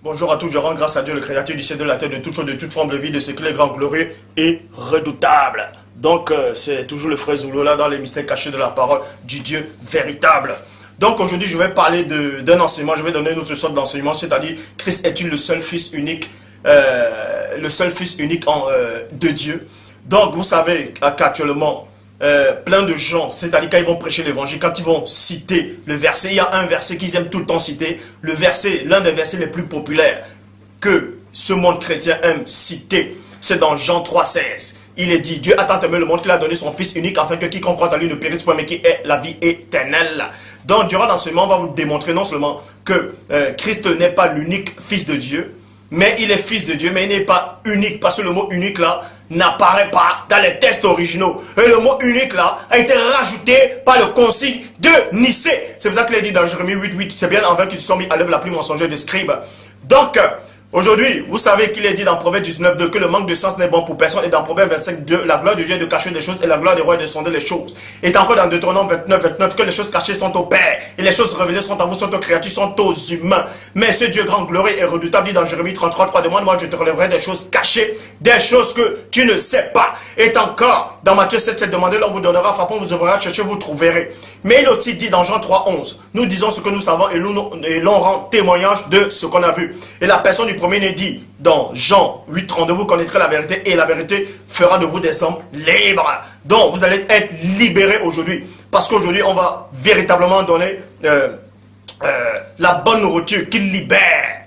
Bonjour à tous, je rends grâce à Dieu, le créateur du ciel, de la terre, de toutes choses, de toute forme de vie, de ce qu'il est grand, glorieux et redoutable. Donc, c'est toujours le frère Zoulo là dans les mystères cachés de la parole du Dieu véritable. Donc, aujourd'hui, je vais parler d'un enseignement, je vais donner une autre sorte d'enseignement, c'est-à-dire, Christ est-il le seul Fils unique, de Dieu. Donc, vous savez qu'actuellement, plein de gens, c'est-à-dire quand ils vont prêcher l'évangile, quand ils vont citer le verset, il y a un verset qu'ils aiment tout le temps citer, le verset, l'un des versets les plus populaires que ce monde chrétien aime citer, c'est dans Jean 3,16. Il est dit, Dieu a tant aimé le monde qu'il a donné son Fils unique afin que quiconque croit en lui ne périsse point mais qui ait la vie éternelle. Donc durant l'enseignement, on va vous démontrer non seulement que Christ n'est pas l'unique Fils de Dieu, mais il est Fils de Dieu, mais il n'est pas unique, parce que le mot unique là n'apparaît pas dans les textes originaux. Et le mot unique là a été rajouté par le concile de Nicée. C'est pour ça qu'il est dit dans Jérémie 8,8, c'est bien envers qu'ils se sont mis à l'œuvre la plus mensongère des scribes. Donc, aujourd'hui, vous savez qu'il est dit dans Proverbe 19,2 que le manque de sens n'est bon pour personne. Et dans Proverbe 25,2, la gloire de Dieu est de cacher des choses et la gloire des rois est de sonder les choses. Et encore dans Deutéronome 29,29 que les choses cachées sont au Père et les choses révélées sont à vous, sont aux créatures, sont aux humains. Mais ce Dieu grand, glorieux et redoutable dit dans Jérémie 33,3, demande-moi, je te relèverai des choses cachées, des choses que tu ne sais pas. Et encore dans Matthieu 7,7, demandez, l'on vous donnera, frappons, vous ouvrira, cherchez, vous trouverez. Mais il aussi dit dans Jean 3,11, nous disons ce que nous savons et l'on rend témoignage de ce qu'on a vu. Et la personne du premier né dit dans Jean 8,32, vous connaîtrez la vérité et la vérité fera de vous des hommes libres. Donc vous allez être libérés aujourd'hui. Parce qu'aujourd'hui on va véritablement donner la bonne nourriture qui libère.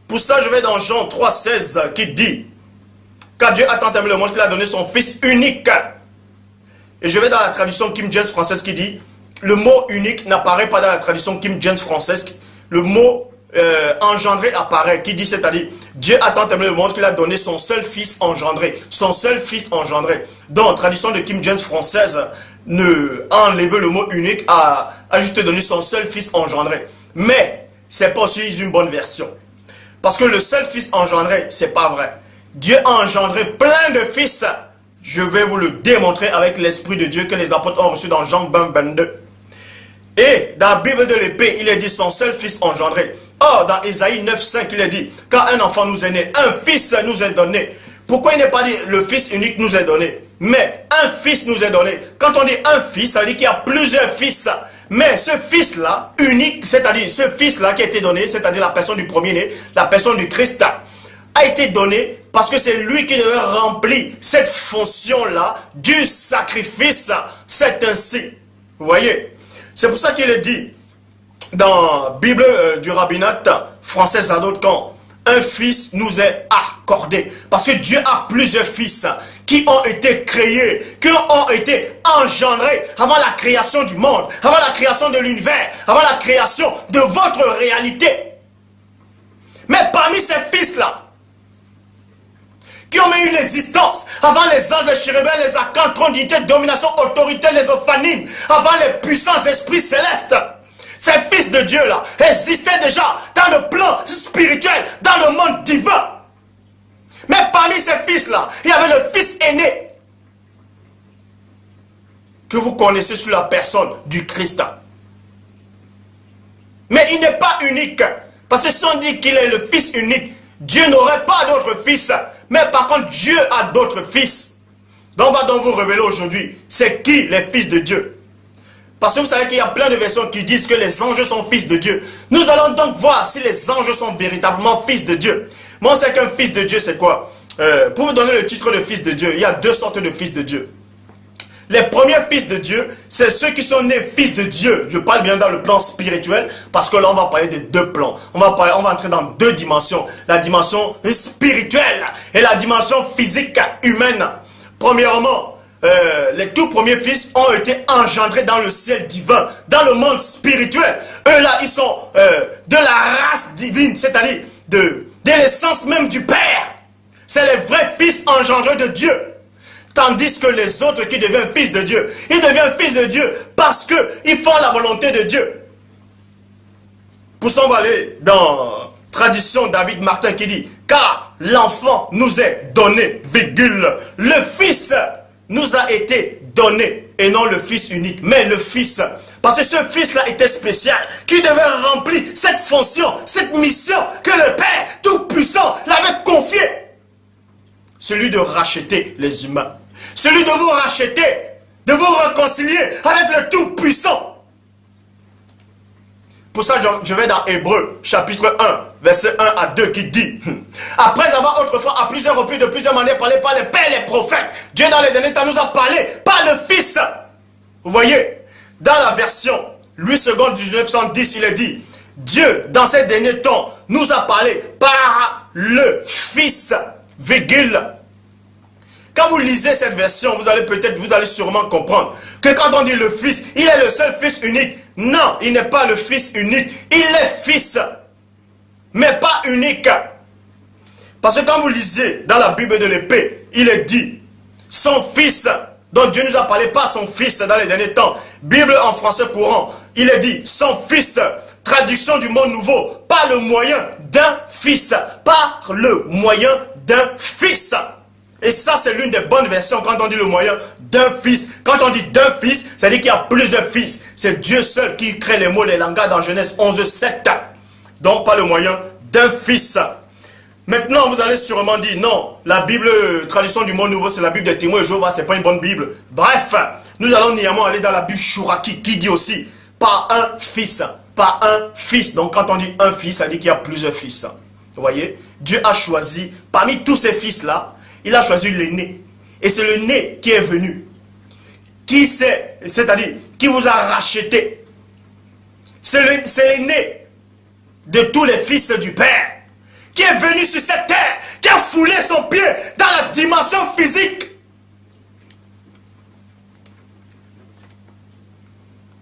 Pour ça je vais dans Jean 3,16 qui dit, car Dieu a tant aimé le monde qu'il a donné son Fils unique. Et je vais dans la traduction King James française qui dit, le mot unique n'apparaît pas dans la traduction King James française. Le mot engendré apparaît, qui dit, c'est-à-dire, Dieu a tant aimé le monde qu'il a donné son seul Fils engendré. Son seul Fils engendré. Donc, traduction de King James française, a enlevé le mot unique, a juste donné son seul Fils engendré. Mais, c'est pas aussi une bonne version. Parce que le seul Fils engendré, c'est pas vrai. Dieu a engendré plein de fils. Je vais vous le démontrer avec l'Esprit de Dieu que les apôtres ont reçu dans Jean 20,22. Et dans la Bible de l'épée, il est dit son seul Fils engendré. Or, dans Ésaïe 9,5, il est dit, quand un enfant nous est né, un fils nous est donné. Pourquoi il n'est pas dit le Fils unique nous est donné? Mais un fils nous est donné. Quand on dit un fils, ça veut dire qu'il y a plusieurs fils. Mais ce fils-là, unique, c'est-à-dire ce fils-là qui a été donné, c'est-à-dire la personne du premier-né, la personne du Christ, a été donné parce que c'est lui qui devait remplir cette fonction-là du sacrifice. C'est ainsi. Vous voyez? C'est pour ça qu'il est dit dans la Bible du rabbinat français Zadot, un fils nous est accordé. Parce que Dieu a plusieurs fils qui ont été créés, qui ont été engendrés avant la création du monde, avant la création de l'univers, avant la création de votre réalité. Mais parmi ces fils-là, qui ont eu une existence avant les anges, les chérubins, les archanges, trône, dignité, domination, autorité, les ophanimes, avant les puissants esprits célestes. Ces fils de Dieu là existaient déjà dans le plan spirituel, dans le monde divin. Mais parmi ces fils là, il y avait le fils aîné que vous connaissez sous la personne du Christ. Mais il n'est pas unique. Parce que si on dit qu'il est le fils unique, Dieu n'aurait pas d'autres fils. Mais par contre, Dieu a d'autres fils. Donc on va donc vous révéler aujourd'hui, c'est qui les fils de Dieu? Parce que vous savez qu'il y a plein de versions qui disent que les anges sont fils de Dieu. Nous allons donc voir si les anges sont véritablement fils de Dieu. Moi, on sait qu'un fils de Dieu, c'est quoi? Pour vous donner le titre de fils de Dieu, il y a deux sortes de fils de Dieu. Les premiers fils de Dieu, c'est ceux qui sont nés fils de Dieu. Je parle bien dans le plan spirituel, parce que là, on va parler de deux plans. On va entrer dans deux dimensions. La dimension spirituelle et la dimension physique humaine. Premièrement, les tout premiers fils ont été engendrés dans le ciel divin, dans le monde spirituel. Eux là, ils sont de la race divine, c'est-à-dire de l'essence même du Père. C'est les vrais fils engendrés de Dieu. Tandis que les autres qui deviennent fils de Dieu, ils deviennent fils de Dieu parce qu'ils font la volonté de Dieu. Pour ça, on va aller dans tradition David Martin qui dit, car l'enfant nous est donné, virgule, le fils nous a été donné, et non le Fils unique, mais le Fils. Parce que ce Fils-là était spécial, qui devait remplir cette fonction, cette mission que le Père Tout-Puissant l'avait confiée. Celui de racheter les humains. Celui de vous racheter, de vous réconcilier avec le Tout-Puissant. Pour ça, je vais dans Hébreux, chapitre 1, verset 1 à 2, qui dit « Après avoir autrefois à plusieurs reprises, de plusieurs manières, parlé par les pères et les prophètes, Dieu dans les derniers temps nous a parlé par le Fils. » Vous voyez, dans la version Louis II 1910, il est dit « Dieu, dans ces derniers temps, nous a parlé par le Fils, virgule. » Quand vous lisez cette version, vous allez sûrement comprendre que quand on dit le Fils, il est le seul Fils unique. Non, il n'est pas le Fils unique. Il est Fils, mais pas unique. Parce que quand vous lisez dans la Bible de l'épée, il est dit son Fils, dont Dieu nous a parlé par son Fils dans les derniers temps. Bible en français courant, il est dit son Fils, traduction du mot nouveau, par le moyen d'un Fils, par le moyen d'un Fils. Et ça, c'est l'une des bonnes versions quand on dit le moyen d'un fils. Quand on dit d'un fils, ça veut dire qu'il y a plusieurs fils. C'est Dieu seul qui crée les mots, les langages dans Genèse 11, 7. Donc, pas le moyen d'un fils. Maintenant, vous allez sûrement dire, non, la Bible, traduction du mot nouveau, c'est la Bible des témoins de Jéhovah, c'est pas une bonne Bible. Bref, nous allons néanmoins aller dans la Bible Chouraki, qui dit aussi, par un fils. Par un fils. Donc, quand on dit un fils, ça dit qu'il y a plusieurs fils. Vous voyez, Dieu a choisi, parmi tous ces fils-là, il a choisi l'aîné. Et c'est le né qui est venu. C'est-à-dire, qui vous a racheté. C'est l'aîné de tous les fils du Père. Qui est venu sur cette terre. Qui a foulé son pied dans la dimension physique.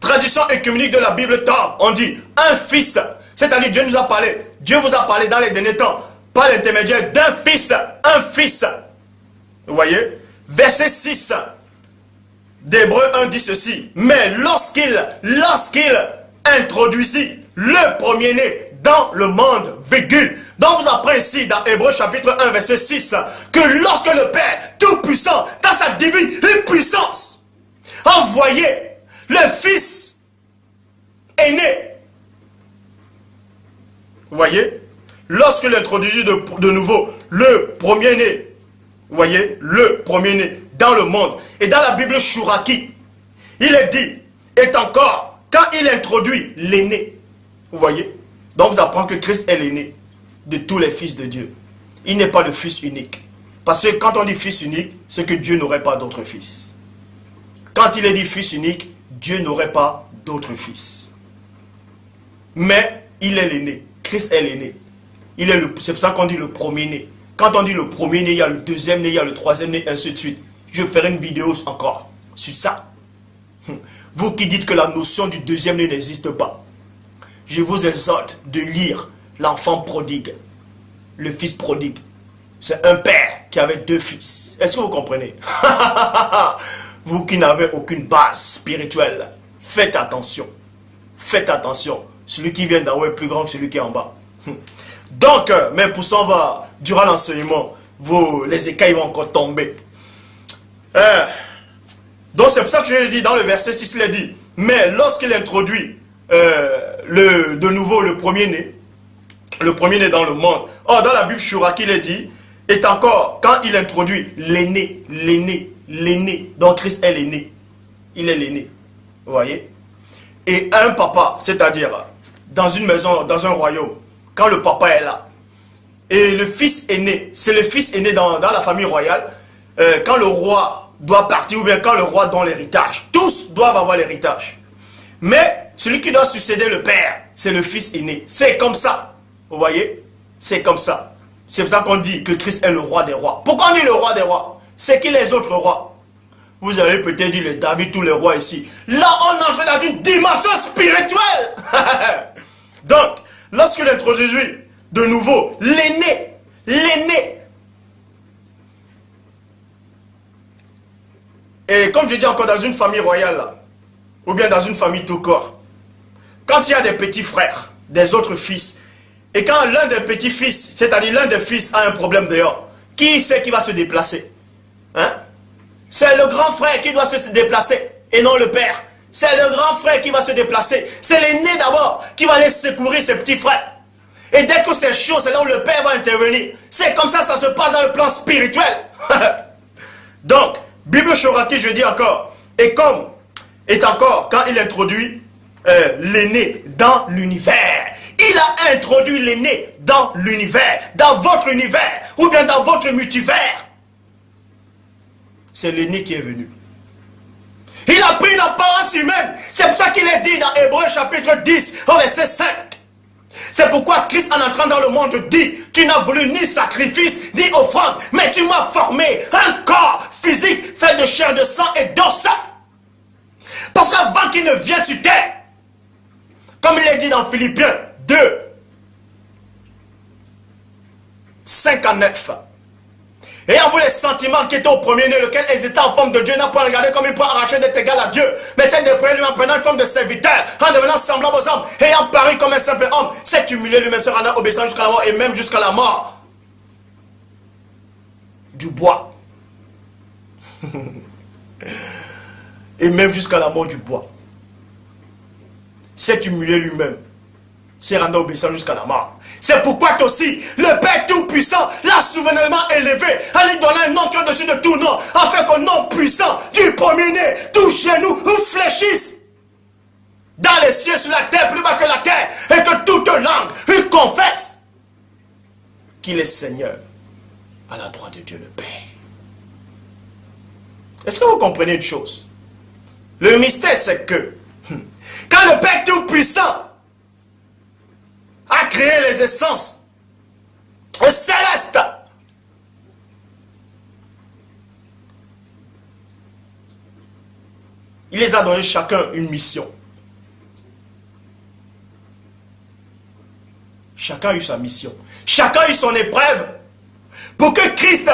Traduction œcuménique de la Bible Torah. On dit un fils. C'est-à-dire, Dieu nous a parlé. Dieu vous a parlé dans les derniers temps. Par l'intermédiaire d'un fils. Un fils. Vous voyez? Verset 6 d'Hébreux 1 dit ceci. Mais lorsqu'il introduisit le premier-né dans le monde, virgule. Donc vous apprenez ici dans Hébreux chapitre 1 verset 6 que lorsque le Père Tout-Puissant, dans sa divine puissance, a envoyé le Fils aîné. Vous voyez? Lorsqu'il introduisit de nouveau le premier-né, vous voyez, le premier-né dans le monde. Et dans la Bible Chouraki, il est dit, est encore, quand il introduit l'aîné. Vous voyez? Donc vous apprenez que Christ est l'aîné de tous les fils de Dieu. Il n'est pas le fils unique. Parce que quand on dit fils unique, c'est que Dieu n'aurait pas d'autres fils. Quand il est dit fils unique, Dieu n'aurait pas d'autres fils. Mais il est l'aîné. Christ est l'aîné. C'est pour ça qu'on dit le premier-né. Quand on dit le premier-né, il y a le deuxième-né, il y a le troisième-né, ainsi de suite. Je ferai une vidéo encore sur ça. Vous qui dites que la notion du deuxième-né n'existe pas, je vous exhorte de lire l'enfant prodigue, le fils prodigue. C'est un père qui avait deux fils. Est-ce que vous comprenez? Vous qui n'avez aucune base spirituelle, faites attention. Faites attention. Celui qui vient d'en haut est plus grand que celui qui est en bas. Donc, mais pour ça, durant l'enseignement, les écailles vont encore tomber. Donc, c'est pour ça que je dis dans le verset 6, il est dit, mais lorsqu'il introduit de nouveau le premier-né dans le monde, dans la Bible Chouraki, il est dit, est encore, quand il introduit l'aîné, donc Christ est l'aîné, il est l'aîné, vous voyez? Et un papa, c'est-à-dire, dans une maison, dans un royaume, quand le papa est là, et le fils aîné, c'est le fils aîné dans la famille royale, quand le roi doit partir, ou bien quand le roi donne l'héritage, tous doivent avoir l'héritage. Mais celui qui doit succéder le père, c'est le fils aîné. C'est comme ça, vous voyez? C'est comme ça. C'est pour ça qu'on dit que Christ est le roi des rois. Pourquoi on dit le roi des rois? C'est qui les autres rois? Vous avez peut-être dit le David, tous les rois ici. Là, on entre dans une dimension spirituelle. Donc, lorsqu'il introduit de nouveau l'aîné, et comme je dis encore, dans une famille royale, là, ou bien dans une famille tout corps, quand il y a des petits frères, des autres fils, et quand l'un des petits fils, c'est-à-dire l'un des fils a un problème dehors, qui c'est qui va se déplacer? Hein? C'est le grand frère qui doit se déplacer. et non le père. C'est le grand frère qui va se déplacer. C'est l'aîné d'abord qui va aller secourir ses petits frères. Et dès que c'est chaud, c'est là où le père va intervenir. C'est comme ça se passe dans le plan spirituel. Donc, Bible Shoraki, je dis encore, et comme est encore quand il introduit l'aîné dans l'univers. Il a introduit l'aîné dans l'univers, dans votre univers, ou bien dans votre multivers. C'est l'aîné qui est venu. Il a pris une apparence humaine. C'est pour ça qu'il est dit dans Hébreux chapitre 10, au verset 5. C'est pourquoi Christ, en entrant dans le monde, dit, tu n'as voulu ni sacrifice, ni offrande, mais tu m'as formé un corps physique fait de chair, de sang et d'os. Parce qu'avant qu'il ne vienne sur terre, comme il est dit dans Philippiens 2, 5 à 9, ayant vous les sentiments qui étaient au premier-né, lequel existait en forme de Dieu, n'a pas regardé comme il peut arracher d'être égal à Dieu, mais c'est de près lui en prenant une forme de serviteur, en devenant semblable aux hommes, ayant paru comme un simple homme, s'est humilié lui-même, se rendant obéissant jusqu'à la mort, et même jusqu'à la mort du bois. Et même jusqu'à la mort du bois. S'est humilié lui-même, s'est rendu obéissant jusqu'à la mort. C'est pourquoi aussi, le Père Tout-Puissant l'a souverainement élevé, en lui donnant un nom qui est au-dessus de tout nom, afin qu'au nom puissant du premier-né, tout genou ou fléchisse dans les cieux, sur la terre, plus bas que la terre, et que toute langue lui confesse qu'il est Seigneur à la droite de Dieu le Père. Est-ce que vous comprenez une chose? Le mystère, c'est que quand le Père Tout-Puissant a créé les essences célestes, il les a donné chacun une mission. Chacun a eu sa mission. Chacun a eu son épreuve. Pour que Christ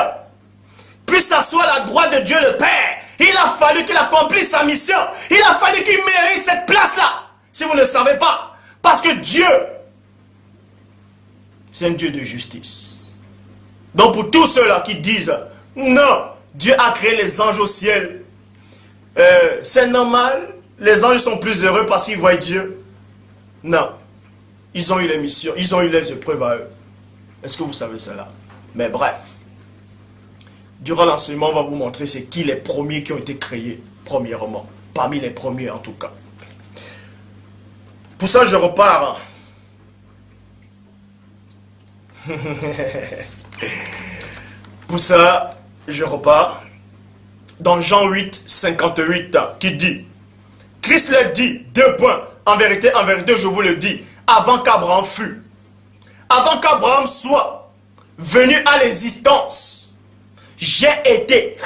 puisse s'asseoir à la droite de Dieu le Père, il a fallu qu'il accomplisse sa mission. Il a fallu qu'il mérite cette place-là. Si vous ne savez pas. Parce que Dieu, c'est un Dieu de justice. Donc pour tous ceux-là qui disent, non, Dieu a créé les anges au ciel. C'est normal, les anges sont plus heureux parce qu'ils voient Dieu. Non. Ils ont eu les missions, ils ont eu les épreuves à eux. Est-ce que vous savez cela? Mais bref. Durant l'enseignement, on va vous montrer c'est qui les premiers qui ont été créés, premièrement. Parmi les premiers en tout cas. Pour ça, je repars. Pour ça, je repars dans Jean 8, 58, qui dit, Christ leur dit, 2 points, en vérité, je vous le dis, avant qu'Abraham fût, avant qu'Abraham soit venu à l'existence, j'ai été.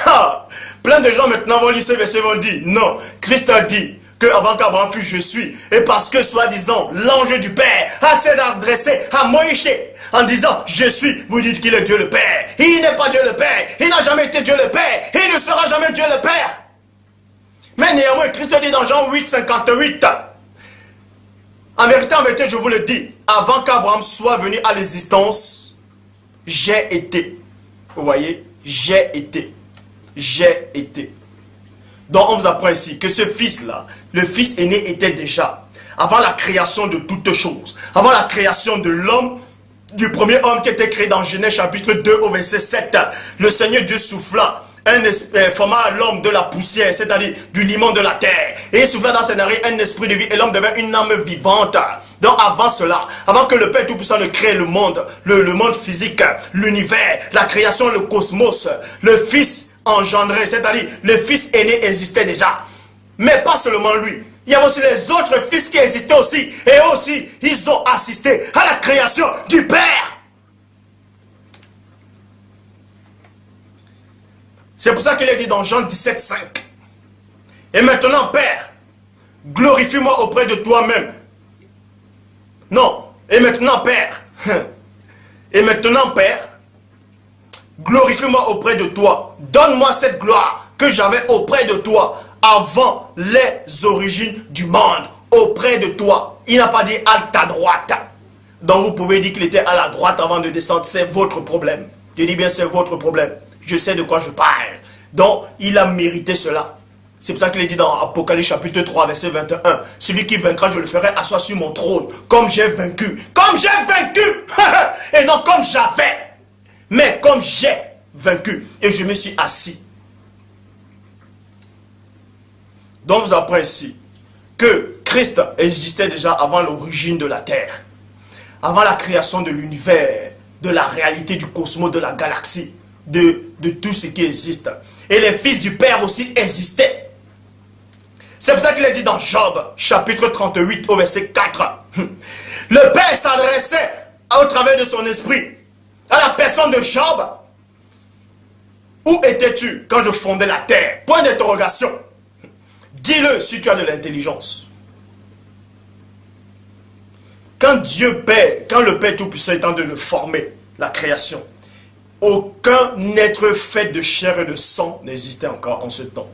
Plein de gens maintenant vont lire ce verset et vont dire, non, Christ a dit, que avant qu'Abraham fût, je suis. Et parce que, soi-disant, l'ange du Père a s'est adressé à Moïse en disant, je suis, vous dites qu'il est Dieu le Père. Il n'est pas Dieu le Père. Il n'a jamais été Dieu le Père. Il ne sera jamais Dieu le Père. Mais néanmoins, Christ dit dans Jean 8, 58, en vérité, je vous le dis, avant qu'Abraham soit venu à l'existence, j'ai été. Vous voyez, j'ai été. J'ai été. Donc on vous apprend ici que ce fils-là, le fils aîné était déjà, avant la création de toutes choses, avant la création de l'homme, du premier homme qui était créé dans Genèse chapitre 2 au verset 7, le Seigneur Dieu souffla, forma à l'homme de la poussière, c'est-à-dire du limon de la terre, et il souffla dans ses narines un esprit de vie, et l'homme devint une âme vivante. Donc avant cela, avant que le Père Tout-Puissant ne crée le monde physique, l'univers, la création, le cosmos, le Fils engendré, c'est-à-dire le fils aîné existait déjà. Mais pas seulement lui. Il y avait aussi les autres fils qui existaient aussi. Et eux aussi, ils ont assisté à la création du Père. C'est pour ça qu'il est dit dans Jean 17, 5. Et maintenant, Père, glorifie-moi auprès de toi-même. Non. Et maintenant, Père. Et maintenant, Père, glorifie-moi auprès de toi. Donne-moi cette gloire que j'avais auprès de toi avant les origines du monde. Auprès de toi. Il n'a pas dit à ta droite. Donc vous pouvez dire qu'il était à la droite avant de descendre. C'est votre problème. Je dis bien c'est votre problème. Je sais de quoi je parle. Donc il a mérité cela. C'est pour ça qu'il est dit dans Apocalypse chapitre 3, verset 21. Celui qui vaincra, je le ferai asseoir sur mon trône, comme j'ai vaincu. Comme j'ai vaincu. Et non comme j'avais. Mais comme j'ai vaincu. Et je me suis assis. Donc vous apprenez ici que Christ existait déjà avant l'origine de la terre. Avant la création de l'univers, de la réalité du cosmos, de la galaxie, de tout ce qui existe. Et les fils du Père aussi existaient. C'est pour ça qu'il est dit dans Job, chapitre 38, au verset 4. Le Père s'adressait au travers de son esprit à la personne de Job. Où étais-tu quand je fondais la terre? Point d'interrogation. Dis-le si tu as de l'intelligence. Quand Dieu Père, quand le Père Tout-Puissant est en train de former la création, aucun être fait de chair et de sang n'existait encore en ce temps.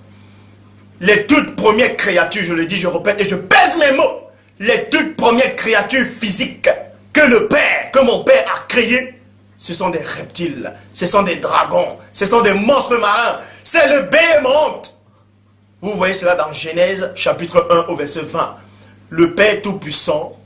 Les toutes premières créatures, je le dis, je répète et je pèse mes mots, les toutes premières créatures physiques que le Père, que mon Père a créées, ce sont des reptiles, ce sont des dragons, ce sont des monstres marins, c'est le Béhémoth. Vous voyez cela dans Genèse chapitre 1 au verset 20. Le Père Tout-Puissant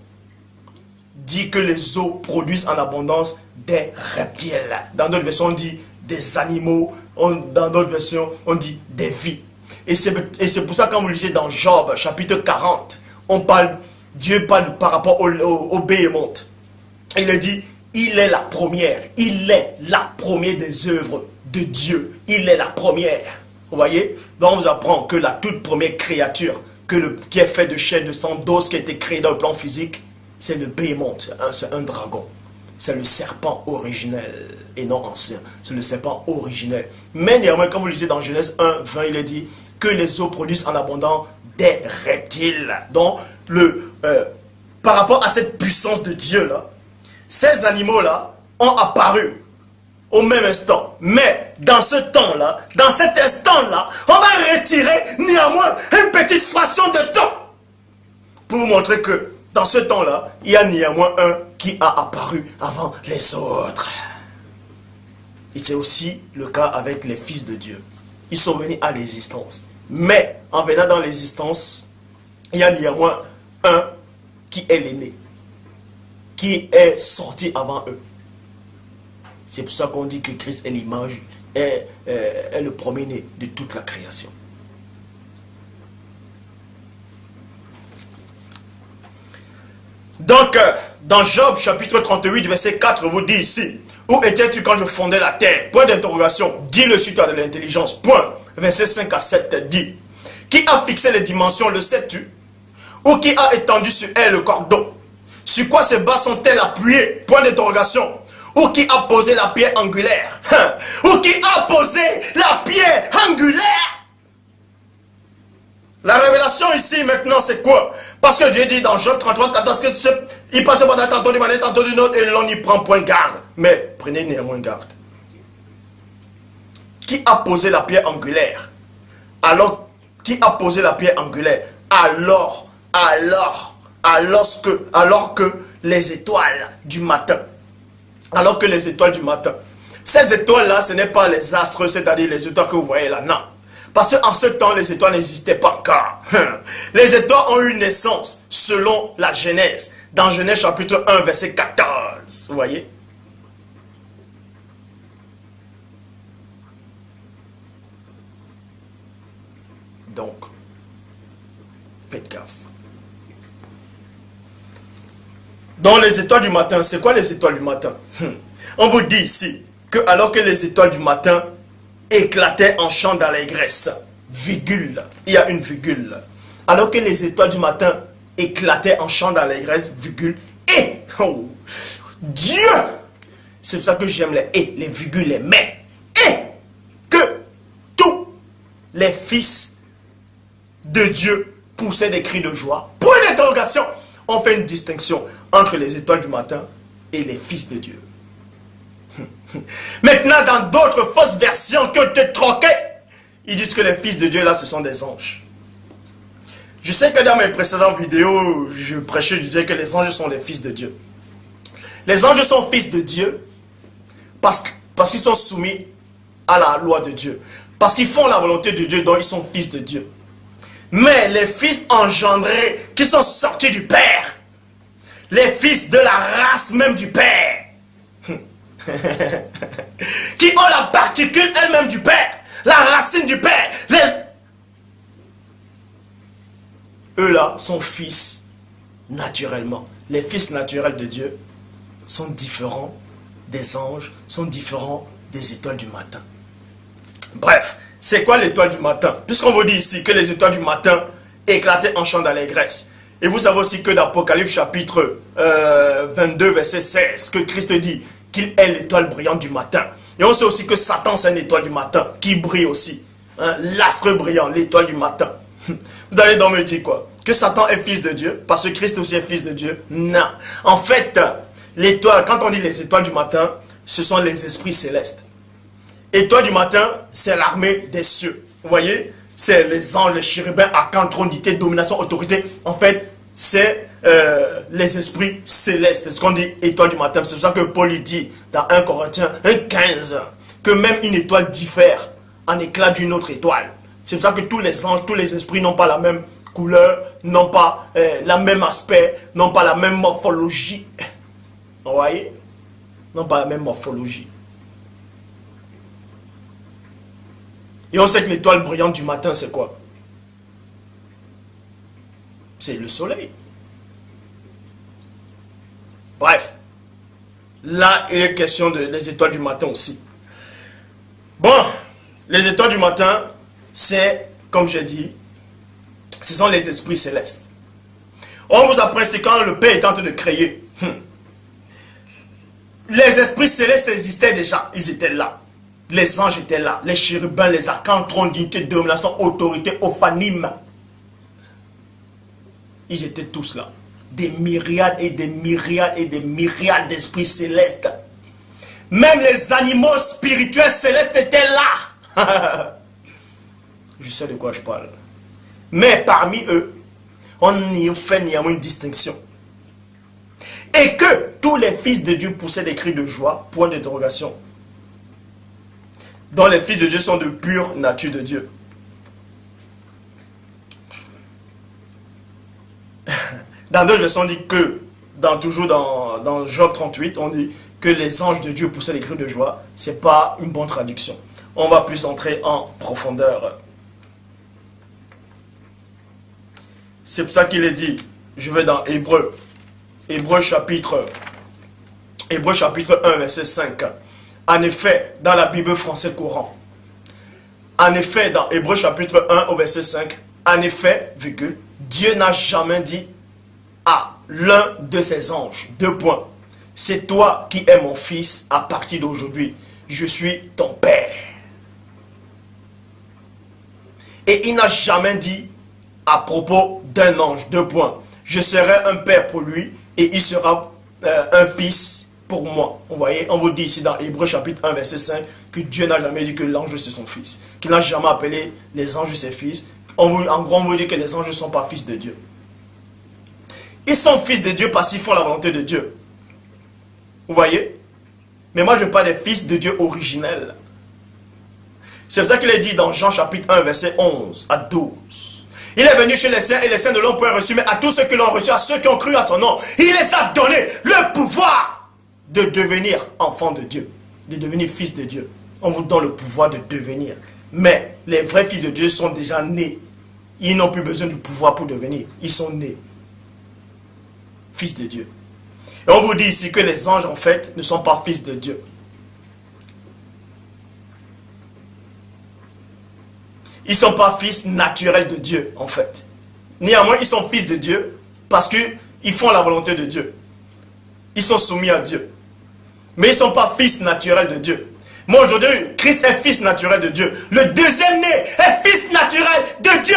dit que les eaux produisent en abondance des reptiles. Dans d'autres versions, on dit des animaux, dans d'autres versions, on dit des vies. Et c'est pour ça quand vous lisez dans Job, chapitre 40, Dieu parle par rapport au Béhémoth. Il dit, il est la première des œuvres de Dieu. Il est la première. Vous voyez? Donc on vous apprend que la toute première créature qui est faite de chair, de sang, d'os, qui a été créée dans le plan physique, c'est le Béhémoth, c'est un dragon. C'est le serpent originel et non ancien. C'est le serpent originel. Mais néanmoins, quand vous lisez dans Genèse 1, 20, il est dit que les eaux produisent en abondance des reptiles. Donc, par rapport à cette puissance de Dieu-là, ces animaux-là ont apparu au même instant. Mais dans ce temps-là, dans cet instant-là, on va retirer néanmoins une petite fraction de temps pour vous montrer que dans ce temps-là, il y a néanmoins un qui a apparu avant les autres. Et c'est aussi le cas avec les fils de Dieu. Ils sont venus à l'existence. Mais en venant dans l'existence, il y a néanmoins un qui est l'aîné, qui est sorti avant eux. C'est pour ça qu'on dit que Christ est l'image, est le premier-né de toute la création. Donc, dans Job chapitre 38, verset 4, vous dit ici, où étais-tu quand je fondais la terre? Point d'interrogation, dis-le si tu as de l'intelligence. Point. Verset 5 à 7 dit, qui a fixé les dimensions, le sais-tu? Ou qui a étendu sur elle le cordon? Sur quoi ces bas sont-elles appuyées? Point d'interrogation. Ou qui a posé la pierre angulaire? Ou qui a posé la pierre angulaire? La révélation ici maintenant c'est quoi? Parce que Dieu dit dans Job 33, 14 il passe pendant tantôt d'une manière, tantôt d'une autre et l'on n'y prend point garde. Mais prenez néanmoins garde. Qui a posé la pierre angulaire? Alors, qui a posé la pierre angulaire? Alors que les étoiles du matin. Alors que les étoiles du matin. Ces étoiles-là, ce n'est pas les astres, c'est-à-dire les étoiles que vous voyez là, non. Parce qu'en ce temps, les étoiles n'existaient pas encore. Les étoiles ont eu naissance selon la Genèse. Dans Genèse chapitre 1, verset 14. Vous voyez? Donc, faites gaffe. Donc les étoiles du matin, c'est quoi les étoiles du matin? On vous dit ici que alors que les étoiles du matin éclataient en chant d'allégresse, virgule, il y a une virgule. Alors que les étoiles du matin éclataient en chant d'allégresse, virgule, et oh, Dieu, c'est pour ça que j'aime les et, les virgules, les mais, et que tous les fils de Dieu poussaient des cris de joie. Point d'interrogation. On fait une distinction entre les étoiles du matin et les fils de Dieu. Maintenant, dans d'autres fausses versions qui ont été troquées, ils disent que les fils de Dieu, là, ce sont des anges. Je sais que dans mes précédentes vidéos, je prêchais, je disais que les anges sont les fils de Dieu. Les anges sont fils de Dieu parce qu'ils sont soumis à la loi de Dieu. Parce qu'ils font la volonté de Dieu, donc ils sont fils de Dieu. Mais les fils engendrés qui sont sortis du Père, les fils de la race même du Père, qui ont la particule elle-même du Père, la racine du Père, eux-là sont fils naturellement. Les fils naturels de Dieu sont différents des anges, sont différents des étoiles du matin. Bref, c'est quoi l'étoile du matin? Puisqu'on vous dit ici que les étoiles du matin éclataient en chant d'allégresse. Et vous savez aussi que dans Apocalypse chapitre 22, verset 16, que Christ dit qu'il est l'étoile brillante du matin. Et on sait aussi que Satan, c'est une étoile du matin qui brille aussi. Hein, l'astre brillant, l'étoile du matin. Vous allez donc me dire quoi? Que Satan est fils de Dieu parce que Christ aussi est fils de Dieu? Non. En fait, l'étoile, quand on dit les étoiles du matin, ce sont les esprits célestes. Étoile du matin, c'est l'armée des cieux. Vous voyez? C'est les anges, les chérubins, archanges, trônité, domination, autorité. En fait, c'est les esprits célestes. C'est ce qu'on dit étoile du matin. C'est pour ça que Paul dit dans 1 Corinthiens 1,15 que même une étoile diffère en éclat d'une autre étoile. C'est pour ça que tous les anges, tous les esprits n'ont pas la même couleur, n'ont pas le même aspect, n'ont pas la même morphologie. Vous voyez? N'ont pas la même morphologie. Et on sait que l'étoile brillante du matin, c'est quoi? C'est le soleil. Bref. Là, il est question des étoiles du matin aussi. Bon, les étoiles du matin, c'est, comme j'ai dit, ce sont les esprits célestes. On vous apprend, c'est quand le Père est en train de créer. Les esprits célestes existaient déjà, ils étaient là. Les anges étaient là, les chérubins, les archanges, trône, dignité, domination, autorité, ophanime. Ils étaient tous là. Des myriades et des myriades et des myriades d'esprits célestes. Même les animaux spirituels célestes étaient là. Je sais de quoi je parle. Mais parmi eux, on y fait néanmoins une distinction. Et que tous les fils de Dieu poussaient des cris de joie, point d'interrogation. Dont les fils de Dieu sont de pure nature de Dieu. Dans d'autres versions, on dit que, toujours dans Job 38, on dit que les anges de Dieu poussaient des cris de joie. Ce n'est pas une bonne traduction. On va plus entrer en profondeur. C'est pour ça qu'il est dit, je vais dans Hébreu. Hébreu chapitre 1, verset 5. En effet, dans la Bible française courant. En effet, dans Hébreu chapitre 1 au verset 5. En effet, virgule, Dieu n'a jamais dit à l'un de ses anges, deux points. C'est toi qui es mon fils, à partir d'aujourd'hui, je suis ton père. Et il n'a jamais dit à propos d'un ange, deux points. Je serai un père pour lui et il sera un fils pour moi. Vous voyez, on vous dit ici dans Hébreu chapitre 1 verset 5 que Dieu n'a jamais dit que l'ange c'est son fils. Qu'il n'a jamais appelé les anges ses fils. En gros, on vous dit que les anges ne sont pas fils de Dieu. Ils sont fils de Dieu parce qu'ils font la volonté de Dieu. Vous voyez? Mais moi je parle des fils de Dieu originels. C'est pour ça qu'il est dit dans Jean chapitre 1 verset 11 à 12. Il est venu chez les saints et les saints ne l'ont point reçu, mais à tous ceux qui l'ont reçu, à ceux qui ont cru à son nom, il les a donné le pouvoir de devenir enfants de Dieu, de devenir fils de Dieu. On vous donne le pouvoir de devenir. Mais les vrais fils de Dieu sont déjà nés. Ils n'ont plus besoin du pouvoir pour devenir. Ils sont nés. Fils de Dieu. Et on vous dit ici que les anges, en fait, ne sont pas fils de Dieu. Ils ne sont pas fils naturels de Dieu, en fait. Néanmoins, ils sont fils de Dieu parce qu'ils font la volonté de Dieu. Ils sont soumis à Dieu. Mais ils ne sont pas fils naturels de Dieu. Moi, aujourd'hui, Christ est fils naturel de Dieu. Le deuxième né est fils naturel de Dieu.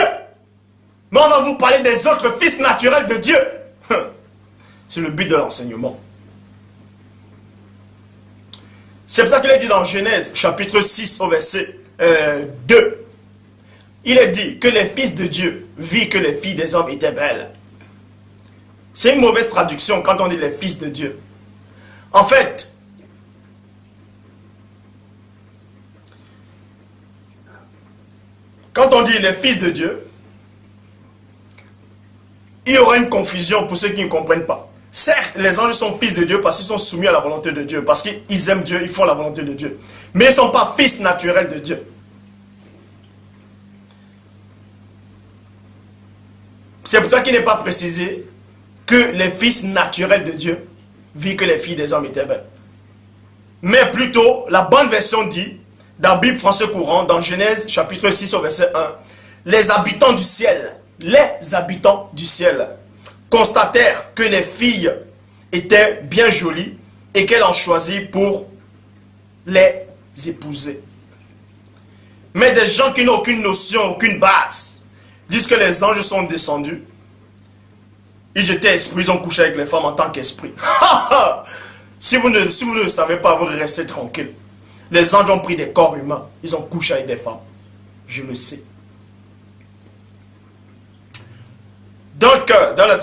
Mais on va vous parler des autres fils naturels de Dieu. C'est le but de l'enseignement. C'est pour ça qu'il est dit dans Genèse, chapitre 6, au verset 2. Il est dit que les fils de Dieu virent que les filles des hommes étaient belles. C'est une mauvaise traduction quand on dit les fils de Dieu. En fait, quand on dit les fils de Dieu, il y aura une confusion pour ceux qui ne comprennent pas. Certes, les anges sont fils de Dieu parce qu'ils sont soumis à la volonté de Dieu, parce qu'ils aiment Dieu, ils font la volonté de Dieu. Mais ils ne sont pas fils naturels de Dieu. C'est pour ça qu'il n'est pas précisé que les fils naturels de Dieu vivent que les filles des hommes étaient belles. Mais plutôt, la bonne version dit, dans la Bible français courant, dans Genèse chapitre 6 au verset 1, les habitants du ciel, constatèrent que les filles étaient bien jolies et qu'elles en choisirent pour les épouser. Mais des gens qui n'ont aucune notion, aucune base, disent que les anges sont descendus. Ils étaient esprits, ils ont couché avec les femmes en tant qu'esprits. si vous ne le savez pas, vous restez tranquille. Les anges ont pris des corps humains, ils ont couché avec des femmes. Je le sais. Donc, dans la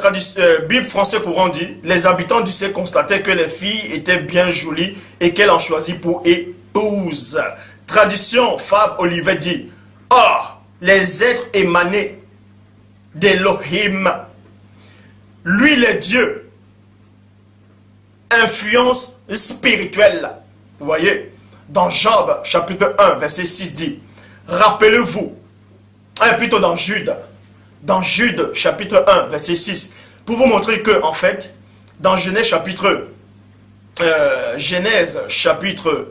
Bible français courant dit, les habitants du ciel constataient que les filles étaient bien jolies et qu'elles en choisissent pour épouse. Tradition, Fab Olivet dit, or, les êtres émanés d'Elohim, lui les dieux, influence spirituelle. Vous voyez, dans Job, chapitre 1, verset 6 dit, rappelez-vous, plutôt dans Jude, chapitre 1, verset 6, pour vous montrer que, en fait, dans Genèse, chapitre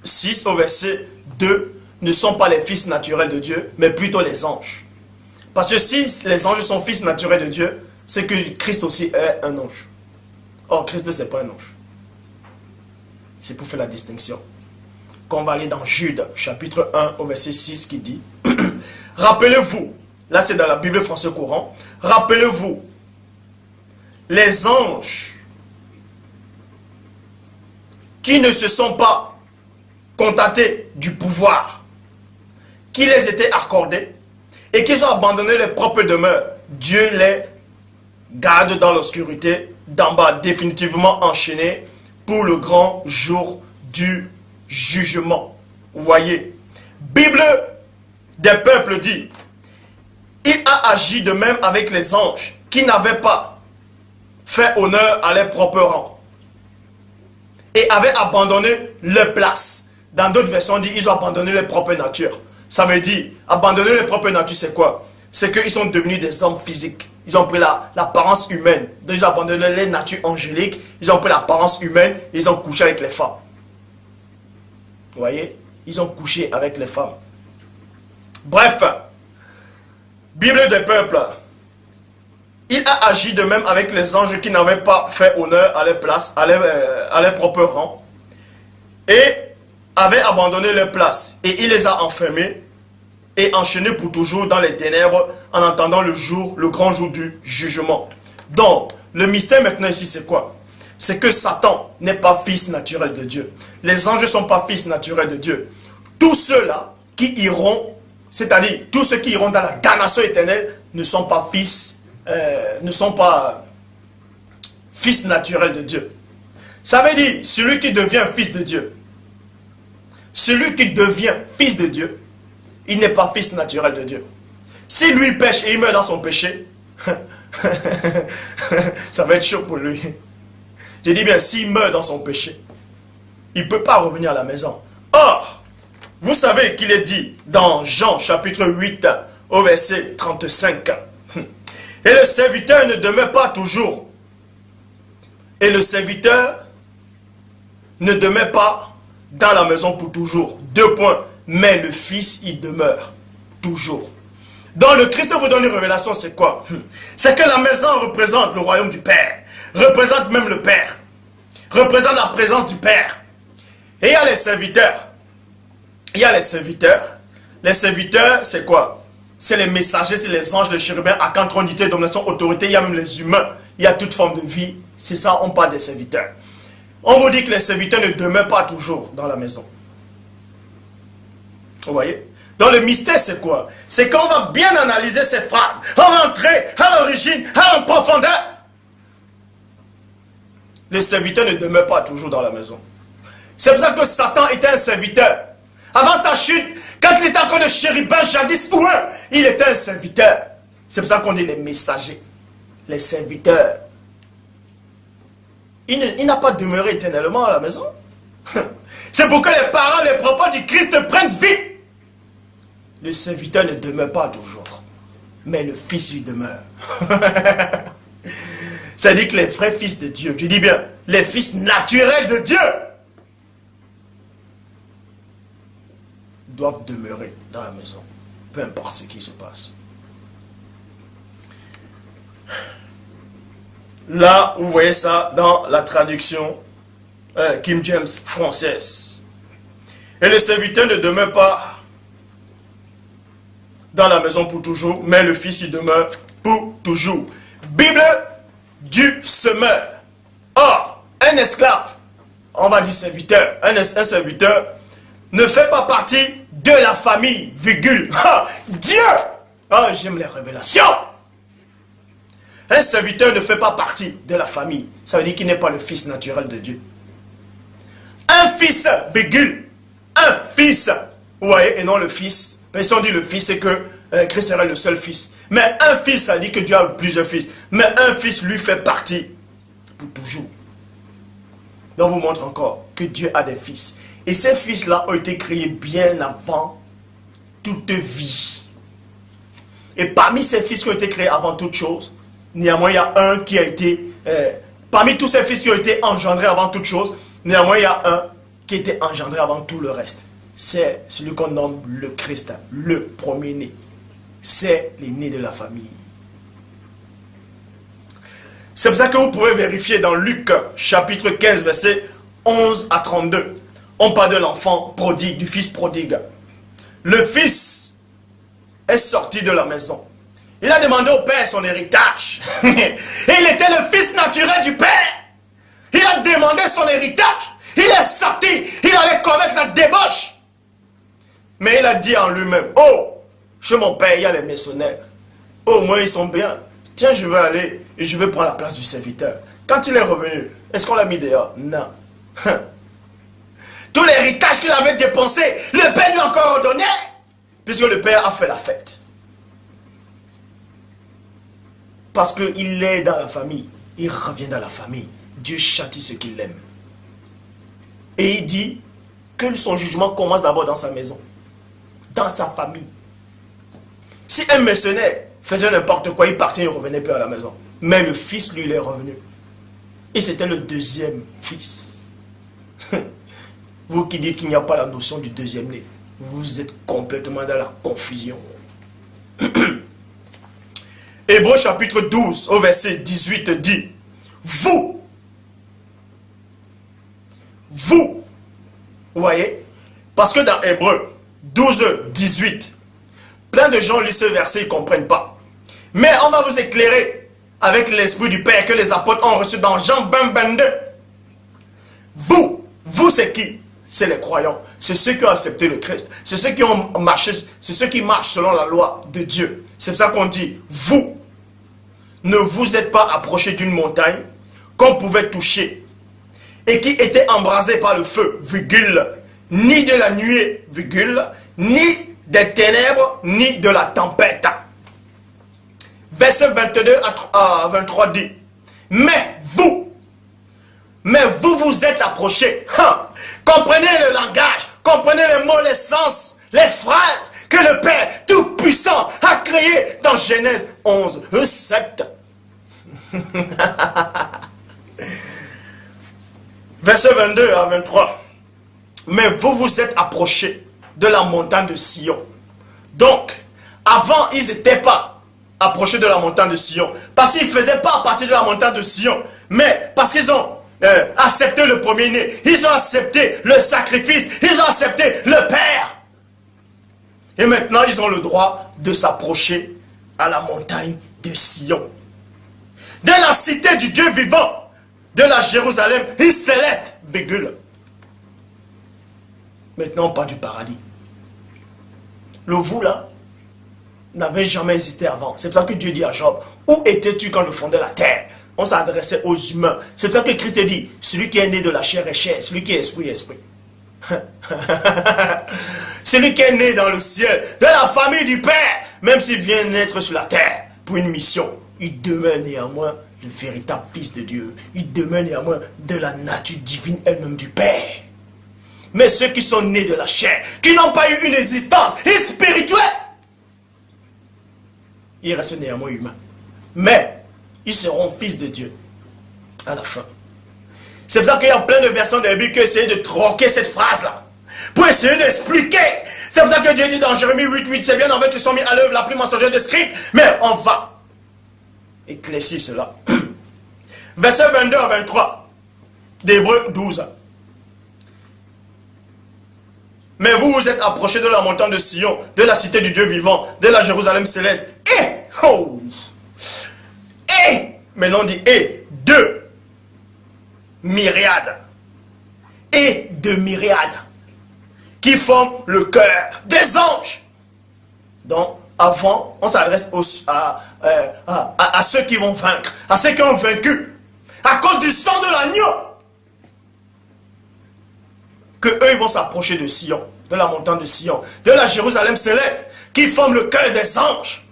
6, au verset 2, ne sont pas les fils naturels de Dieu, mais plutôt les anges. Parce que si les anges sont fils naturels de Dieu, c'est que Christ aussi est un ange. Or, Christ n'est pas un ange. C'est pour faire la distinction. Quand on va aller dans Jude, chapitre 1, au verset 6, qui dit, rappelez-vous, là c'est dans la Bible français courant, rappelez-vous, les anges qui ne se sont pas contentés du pouvoir qui les était accordé et qu'ils ont abandonné leur propre demeure, Dieu les garde dans l'obscurité, d'en bas, définitivement enchaînés pour le grand jour du jugement. Vous voyez, Bible des peuples dit, il a agi de même avec les anges qui n'avaient pas fait honneur à leur propre rang et avaient abandonné leur place. Dans d'autres versions, on dit ils ont abandonné leur propre nature. Ça veut dire, abandonner leur propre nature, c'est quoi? C'est qu'ils sont devenus des hommes physiques. Ils ont pris l'apparence humaine. Donc ils ont abandonné leur nature angélique. Ils ont pris l'apparence humaine. Ils ont couché avec les femmes. Vous voyez? Ils ont couché avec les femmes. Bref, Bible des peuples. Il a agi de même avec les anges qui n'avaient pas fait honneur à leur place, à leur propre rang, et avaient abandonné leur place. Et il les a enfermés et enchaînés pour toujours dans les ténèbres en attendant le grand jour du jugement. Donc, le mystère maintenant ici, c'est quoi? C'est que Satan n'est pas fils naturel de Dieu. Les anges ne sont pas fils naturels de Dieu. Tous ceux-là qui iront, c'est-à-dire tous ceux qui iront dans la damnation éternelle, ne sont pas fils naturels de Dieu. Ça veut dire, celui qui devient fils de Dieu, il n'est pas fils naturel de Dieu. Si lui pêche et il meurt dans son péché, ça va être chaud pour lui. Je dis bien, s'il meurt dans son péché, il ne peut pas revenir à la maison. Or, vous savez qu'il est dit dans Jean chapitre 8 au verset 35. Et le serviteur ne demeure pas toujours. Et le serviteur ne demeure pas dans la maison pour toujours. 2 points. Mais le Fils, il demeure toujours. Donc le Christ vous donne une révélation, c'est quoi? C'est que la maison représente le royaume du Père. Représente même le Père. Représente la présence du Père. Et il y a les serviteurs. Les serviteurs, c'est quoi? C'est les messagers, c'est les anges, les chérubins, archanges, trônité, domination, autorité. Il y a même les humains. Il y a toute forme de vie. C'est ça, on parle des serviteurs. On vous dit que les serviteurs ne demeurent pas toujours dans la maison. Vous voyez? Donc le mystère c'est quoi? C'est qu'on va bien analyser ces phrases, on va entrer à l'origine, en profondeur. Les serviteurs ne demeurent pas toujours dans la maison. C'est pour ça que Satan était un serviteur. Avant sa chute, quand il était encore le chérubin jadis, il était un serviteur. C'est pour ça qu'on dit les messagers, les serviteurs. Il n'a pas demeuré éternellement à la maison. C'est pour que les parents, les propos du Christ prennent vie. Le serviteur ne demeure pas toujours, mais le Fils lui demeure. Ça dit que les vrais fils de Dieu, je dis bien, les fils naturels de Dieu, doivent demeurer dans la maison, peu importe ce qui se passe. Là, vous voyez ça dans la traduction King James française. Et le serviteur ne demeure pas dans la maison pour toujours, mais le fils y demeure pour toujours. Bible du semeur. Or, un esclave, on va dire serviteur, un serviteur ne fait pas partie de la famille, virgule. Dieu! Oh, j'aime les révélations. Un serviteur ne fait pas partie de la famille. Ça veut dire qu'il n'est pas le fils naturel de Dieu. Un fils, virgule. Un fils. Vous voyez, et non le fils. Mais si on dit le fils, c'est que Christ serait le seul fils. Mais un fils, ça dit que Dieu a plusieurs fils. Mais un fils, lui, fait partie pour toujours. Donc, on vous montre encore que Dieu a des fils. Et ces fils-là ont été créés bien avant toute vie. Et parmi ces fils qui ont été créés avant toute chose, néanmoins, il y a un qui a été... parmi tous ces fils qui ont été engendrés avant toute chose, néanmoins, il y a un qui a été engendré avant tout le reste. C'est celui qu'on nomme le Christ, le premier-né. C'est l'aîné de la famille. C'est pour ça que vous pouvez vérifier dans Luc, chapitre 15, versets 11 à 32. On parle de l'enfant prodigue, du fils prodigue. Le fils est sorti de la maison. Il a demandé au père son héritage. Et il était le fils naturel du père. Il a demandé son héritage. Il est sorti. Il allait commettre la débauche. Mais il a dit en lui-même, oh, chez mon père, il y a les maçonnaires. Au moins, ils sont bien. Tiens, je vais aller et je vais prendre la place du serviteur. Quand il est revenu, est-ce qu'on l'a mis dehors? Non. Tout l'héritage qu'il avait dépensé, le père lui a encore redonné. Puisque le père a fait la fête. Parce qu'il est dans la famille. Il revient dans la famille. Dieu châtie ceux qui l'aiment. Et il dit que son jugement commence d'abord dans sa maison. Dans sa famille. Si un mercenaire faisait n'importe quoi, il partait et ne revenait plus à la maison. Mais le fils, lui, il est revenu. Et c'était le deuxième fils. Vous qui dites qu'il n'y a pas la notion du deuxième né, vous êtes complètement dans la confusion. Hébreux chapitre 12 au verset 18 dit, vous, vous voyez, parce que dans Hébreux 12, 18, plein de gens lisent ce verset, ils ne comprennent pas. Mais on va vous éclairer avec l'esprit du Père que les apôtres ont reçu dans Jean 20, 22. Vous c'est qui? C'est les croyants. C'est ceux qui ont accepté le Christ. C'est ceux qui ont marché, c'est ceux qui marchent selon la loi de Dieu. C'est pour ça qu'on dit, vous, ne vous êtes pas approchés d'une montagne qu'on pouvait toucher et qui était embrasée par le feu, virgule, ni de la nuée, virgule, ni des ténèbres, ni de la tempête. Verset 22 à 23 dit, mais vous vous êtes approchés. Comprenez le langage, comprenez les mots, les sens, les phrases que le Père Tout-Puissant a créées dans Genèse 11, 7. Verset 22 à 23. Mais vous vous êtes approchés de la montagne de Sion. Donc, avant, ils n'étaient pas approchés de la montagne de Sion. Parce qu'ils ne faisaient pas partie de la montagne de Sion. Mais parce qu'ils ont accepté le premier-né. Ils ont accepté le sacrifice. Ils ont accepté le Père. Et maintenant, ils ont le droit de s'approcher à la montagne de Sion. De la cité du Dieu vivant. De la Jérusalem céleste, virgule. Maintenant, on parle du paradis. Le vous là n'avait jamais existé avant. C'est pour ça que Dieu dit à Job, où étais-tu quand je fondais la terre? On s'adressait aux humains. C'est pour ça que Christ dit, celui qui est né de la chair est chair, celui qui est esprit est esprit. Celui qui est né dans le ciel, de la famille du Père, même s'il vient naître sur la terre, pour une mission, il demeure néanmoins le véritable Fils de Dieu. Il demeure néanmoins de la nature divine elle-même du Père. Mais ceux qui sont nés de la chair, qui n'ont pas eu une existence spirituelle, ils restent néanmoins humains. Mais ils seront fils de Dieu à la fin. C'est pour ça qu'il y a plein de versions de la Bible qui essaient de troquer cette phrase-là, pour essayer d'expliquer. C'est pour ça que Dieu dit dans Jérémie 8:8, c'est bien en fait qu'ils sont mis à l'œuvre la plus mensongère des scripts, mais on va éclaircir cela. Verset 22 à 23 d'Hébreux 12. Mais vous vous êtes approchés de la montagne de Sion, de la cité du Dieu vivant, de la Jérusalem céleste. Maintenant on dit de myriades. Et de myriades. Qui forment le cœur des anges. Donc, avant, on s'adresse à ceux qui vont vaincre, à ceux qui ont vaincu, à cause du sang de l'agneau. Que eux, ils vont s'approcher de Sion, de la montagne de Sion, de la Jérusalem céleste, qui forme le cœur des anges.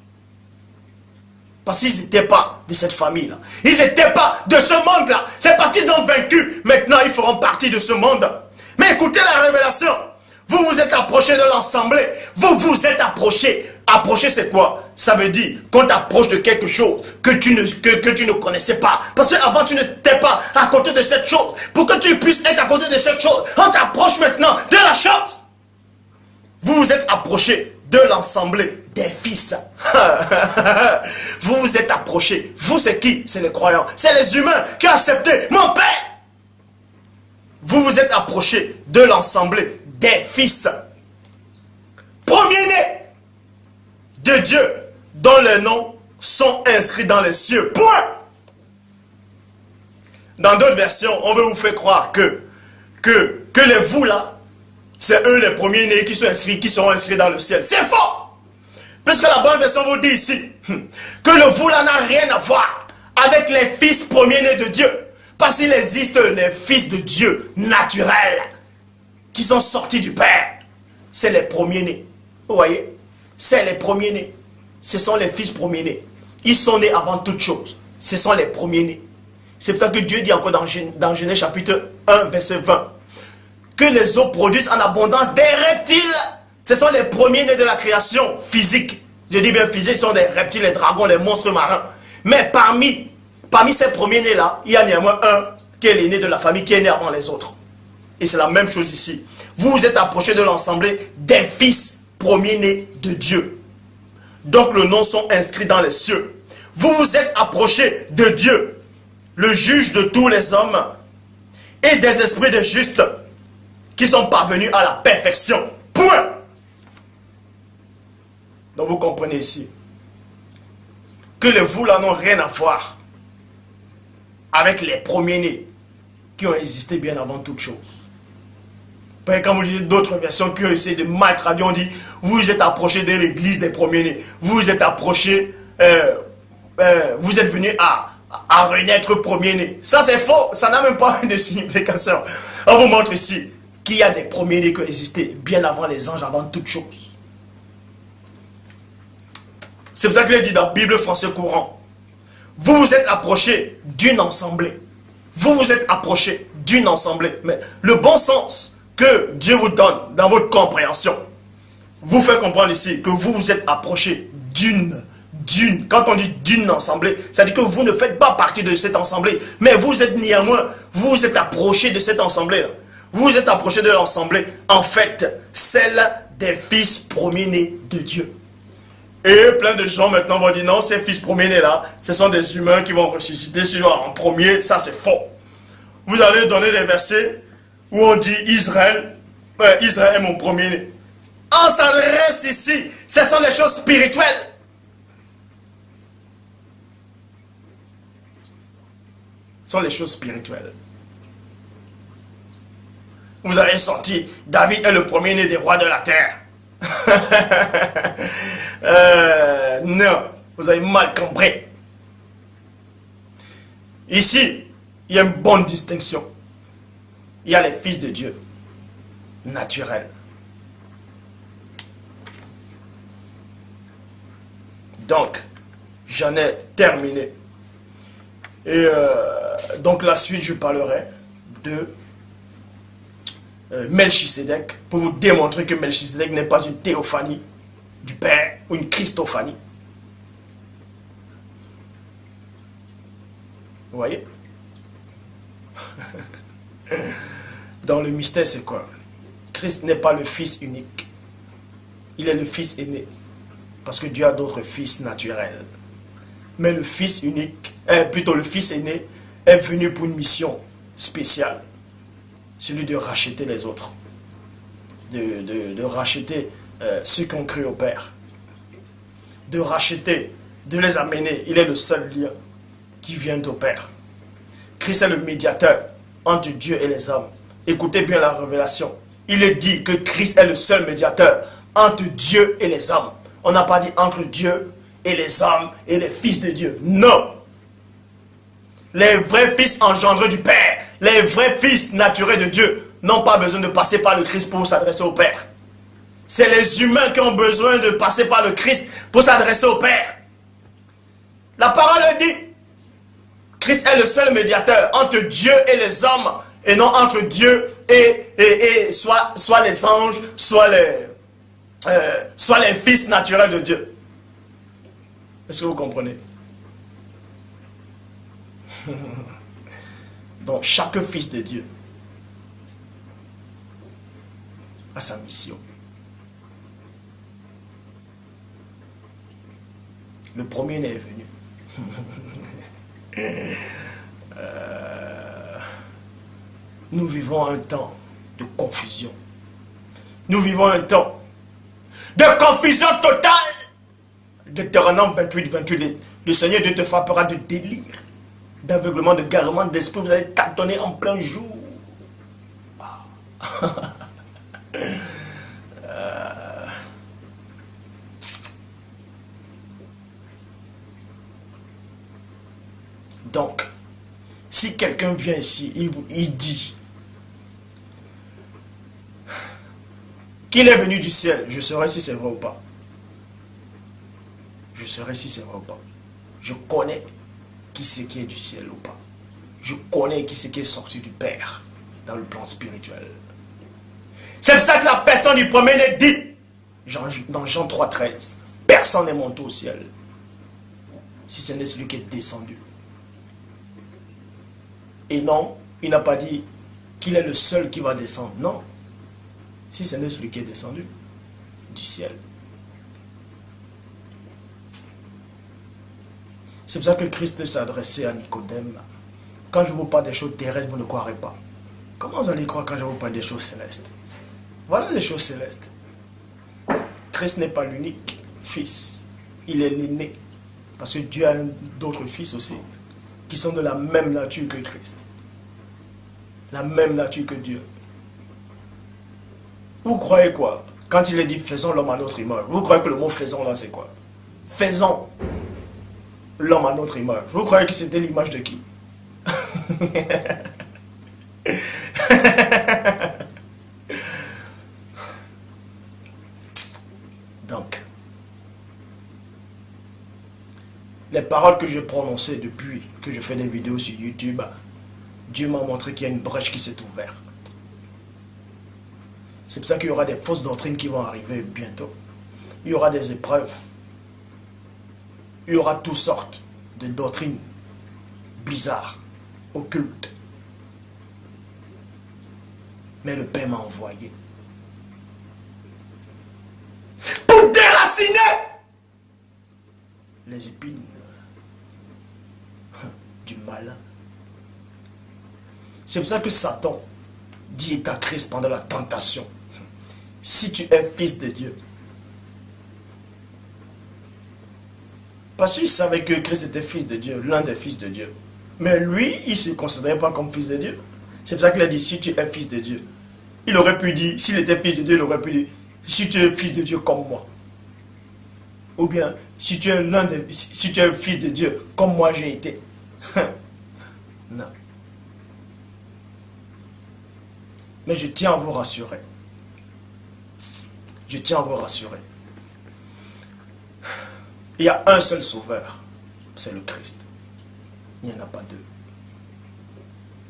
Parce qu'ils n'étaient pas de cette famille-là. Ils n'étaient pas de ce monde-là. C'est parce qu'ils ont vaincu. Maintenant, ils feront partie de ce monde. Mais écoutez la révélation. Vous vous êtes approché de l'assemblée. Vous vous êtes approché. Approcher, c'est quoi? Ça veut dire qu'on t'approche de quelque chose que tu ne connaissais pas. Parce qu'avant, tu n'étais pas à côté de cette chose. Pour que tu puisses être à côté de cette chose, on t'approche maintenant de la chose. Vous vous êtes approché de l'assemblée des fils. Vous vous êtes approchés. Vous, c'est qui? C'est les croyants. C'est les humains qui ont accepté mon Père. Vous vous êtes approchés de l'assemblée des fils. Premier-né de Dieu, dont les noms sont inscrits dans les cieux. Point. Dans d'autres versions, on veut vous faire croire que les vous là, c'est eux les premiers-nés qui seront inscrits dans le ciel. C'est faux! Puisque la bonne version vous dit ici que le vous là n'a rien à voir avec les fils premiers-nés de Dieu. Parce qu'il existe les fils de Dieu naturels qui sont sortis du Père. C'est les premiers-nés. Vous voyez? C'est les premiers-nés. Ce sont les fils premiers-nés. Ils sont nés avant toute chose. Ce sont les premiers-nés. C'est pour ça que Dieu dit encore dans Genèse chapitre 1, verset 20. Que les eaux produisent en abondance des reptiles. Ce sont les premiers-nés de la création physique. Je dis bien physique, ce sont des reptiles, les dragons, les monstres marins. Mais parmi ces premiers-nés-là, il y a néanmoins un qui est l'aîné de la famille, qui est né avant les autres. Et c'est la même chose ici. Vous vous êtes approchés de l'assemblée des fils premiers-nés de Dieu. Donc le nom sont inscrits dans les cieux. Vous vous êtes approchés de Dieu, le juge de tous les hommes, et des esprits des justes, qui sont parvenus à la perfection. Point. Donc vous comprenez ici que les vous là n'ont rien à voir avec les premiers-nés qui ont existé bien avant toute chose. Quand vous lisez d'autres versions qui essaient de mal traduire, on dit vous vous êtes approchés de l'église des premiers-nés. Vous vous êtes approchés, vous êtes venus à renaître premier-nés. Ça c'est faux, ça n'a même pas de signification. On vous montre ici qu'il y a des premiers-nés qui ont existé bien avant les anges, avant toute chose. C'est pour ça qu'il est dit dans la Bible français courant. Vous vous êtes approchés d'une assemblée. Vous vous êtes approchés d'une assemblée. Mais le bon sens que Dieu vous donne dans votre compréhension vous fait comprendre ici que vous vous êtes approchés d'une. Quand on dit d'une assemblée, ça veut dire que vous ne faites pas partie de cette assemblée. Mais vous êtes néanmoins, vous vous êtes approchés de cette assemblée-là. Vous vous êtes approchés de l'assemblée, en fait, celle des fils premiers-nés de Dieu. Et plein de gens maintenant vont dire non, ces fils premiers-nés-là, ce sont des humains qui vont ressusciter en premier. Ça, c'est faux. Vous allez donner des versets où on dit Israël est mon premier-né. On s'adresse ici, ce sont des choses spirituelles. Ce sont les choses spirituelles. Vous avez sorti, David est le premier-né des rois de la terre. Non, vous avez mal compris. Ici, il y a une bonne distinction. Il y a les fils de Dieu, naturels. Donc, j'en ai terminé. Et donc la suite, je parlerai de Melchisédek, pour vous démontrer que Melchisédek n'est pas une théophanie du Père ou une Christophanie. Vous voyez? Dans le mystère, c'est quoi? Christ n'est pas le Fils unique. Il est le Fils aîné. Parce que Dieu a d'autres fils naturels. Mais le Fils unique, plutôt le Fils aîné, est venu pour une mission spéciale. Celui de racheter les autres. De racheter ceux qui ont cru au Père. De racheter, de les amener. Il est le seul lien qui vient au Père. Christ est le médiateur entre Dieu et les hommes. Écoutez bien la révélation. Il est dit que Christ est le seul médiateur entre Dieu et les hommes. On n'a pas dit entre Dieu et les hommes et les fils de Dieu. Non. Les vrais fils engendrés du Père, les vrais fils naturels de Dieu, n'ont pas besoin de passer par le Christ pour s'adresser au Père. C'est les humains qui ont besoin de passer par le Christ pour s'adresser au Père. La parole dit, Christ est le seul médiateur entre Dieu et les hommes, et non entre Dieu et soit les anges, soit les fils naturels de Dieu. Est-ce que vous comprenez? Donc chaque fils de Dieu a sa mission. Le premier-né est venu. Nous vivons un temps de confusion. Nous vivons un temps de confusion totale. Deutéronome 28, 28, le Seigneur Dieu te frappera de délire, d'aveuglement, de garement d'esprit. Vous allez tâtonner en plein jour. Donc, si quelqu'un vient ici, il dit qu'il est venu du ciel, je saurai si c'est vrai ou pas. Je saurai si c'est vrai ou pas. Je connais qui c'est qui est du ciel ou pas. Je connais qui c'est qui est sorti du Père dans le plan spirituel. C'est pour ça que la personne du premier-né dit, dans Jean 3, 13, personne n'est monté au ciel, si ce n'est celui qui est descendu. Et non, il n'a pas dit qu'il est le seul qui va descendre. Non. Si ce n'est celui qui est descendu du ciel. C'est pour ça que Christ s'est adressé à Nicodème. Quand je vous parle des choses terrestres, vous ne croirez pas. Comment vous allez croire quand je vous parle des choses célestes? Voilà les choses célestes. Christ n'est pas l'unique fils. Il est l'aîné. Parce que Dieu a d'autres fils aussi, qui sont de la même nature que Christ. La même nature que Dieu. Vous croyez quoi? Quand il est dit faisons l'homme à notre image, vous croyez que le mot faisons là c'est quoi? Faisons l'homme à notre image. Vous croyez que c'était l'image de qui? Donc, les paroles que j'ai prononcées depuis que je fais des vidéos sur YouTube, Dieu m'a montré qu'il y a une brèche qui s'est ouverte. C'est pour ça qu'il y aura des fausses doctrines qui vont arriver bientôt. Il y aura des épreuves. Il y aura toutes sortes de doctrines bizarres, occultes. Mais le Père m'a envoyé pour déraciner les épines du malin. C'est pour ça que Satan dit à Christ pendant la tentation, si tu es fils de Dieu. Parce qu'il savait que Christ était fils de Dieu, l'un des fils de Dieu. Mais lui, il ne se considérait pas comme fils de Dieu. C'est pour ça qu'il a dit, si tu es fils de Dieu. Il aurait pu dire, s'il était fils de Dieu, il aurait pu dire, si tu es fils de Dieu comme moi. Ou bien, si tu es fils de Dieu comme moi j'ai été. Non. Mais je tiens à vous rassurer. Je tiens à vous rassurer. Il y a un seul sauveur. c'est le Christ. Il n'y en a pas deux.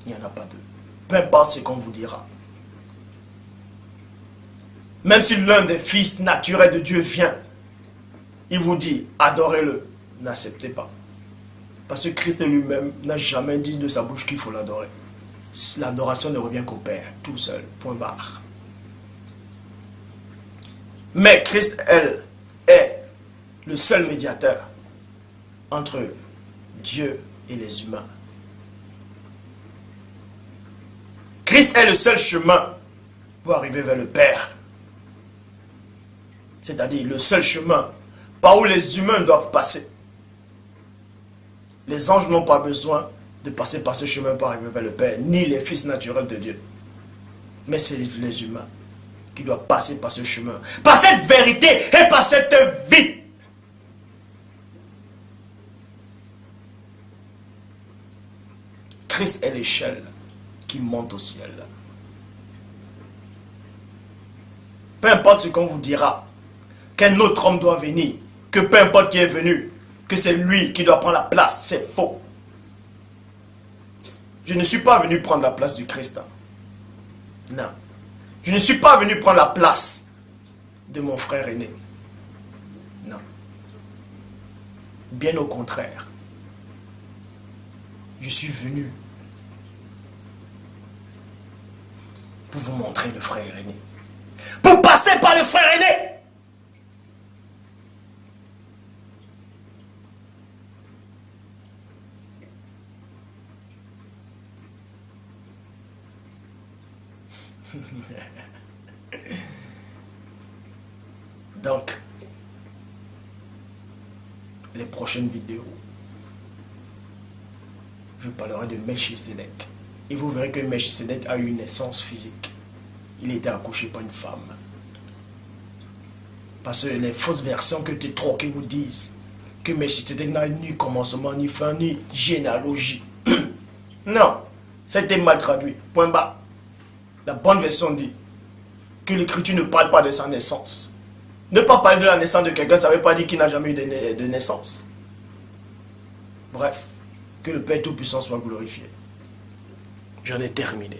Il n'y en a pas deux. Peu importe ce qu'on vous dira. Même si l'un des fils naturels de Dieu vient, il vous dit, adorez-le, n'acceptez pas. Parce que Christ lui-même n'a jamais dit de sa bouche qu'il faut l'adorer. L'adoration ne revient qu'au Père, tout seul, point barre. Mais Christ, elle, est le seul médiateur entre Dieu et les humains. Christ est le seul chemin pour arriver vers le Père. C'est-à-dire le seul chemin par où les humains doivent passer. Les anges n'ont pas besoin de passer par ce chemin pour arriver vers le Père, ni les fils naturels de Dieu. Mais c'est les humains qui doivent passer par ce chemin, par cette vérité et par cette vie. Christ est l'échelle qui monte au ciel. Peu importe ce qu'on vous dira, qu'un autre homme doit venir, que peu importe qui est venu, que c'est lui qui doit prendre la place, c'est faux. Je ne suis pas venu prendre la place du Christ. Non. Je ne suis pas venu prendre la place de mon frère aîné. Non. Bien au contraire. Je suis venu pour vous montrer le frère aîné. Pour passer par le frère aîné. Donc, les prochaines vidéos, je parlerai de Melchisedec. Et vous verrez que Melchisedec a eu une naissance physique. Il était accouché par une femme. Parce que les fausses versions que tu troques vous disent que Melchisedec n'a ni commencement, ni fin, ni généalogie. Non, ça a été mal traduit. Point bas. La bonne version dit que l'écriture ne parle pas de sa naissance. Ne pas parler de la naissance de quelqu'un, ça ne veut pas dire qu'il n'a jamais eu de naissance. Bref, que le Père Tout-Puissant soit glorifié. J'en ai terminé.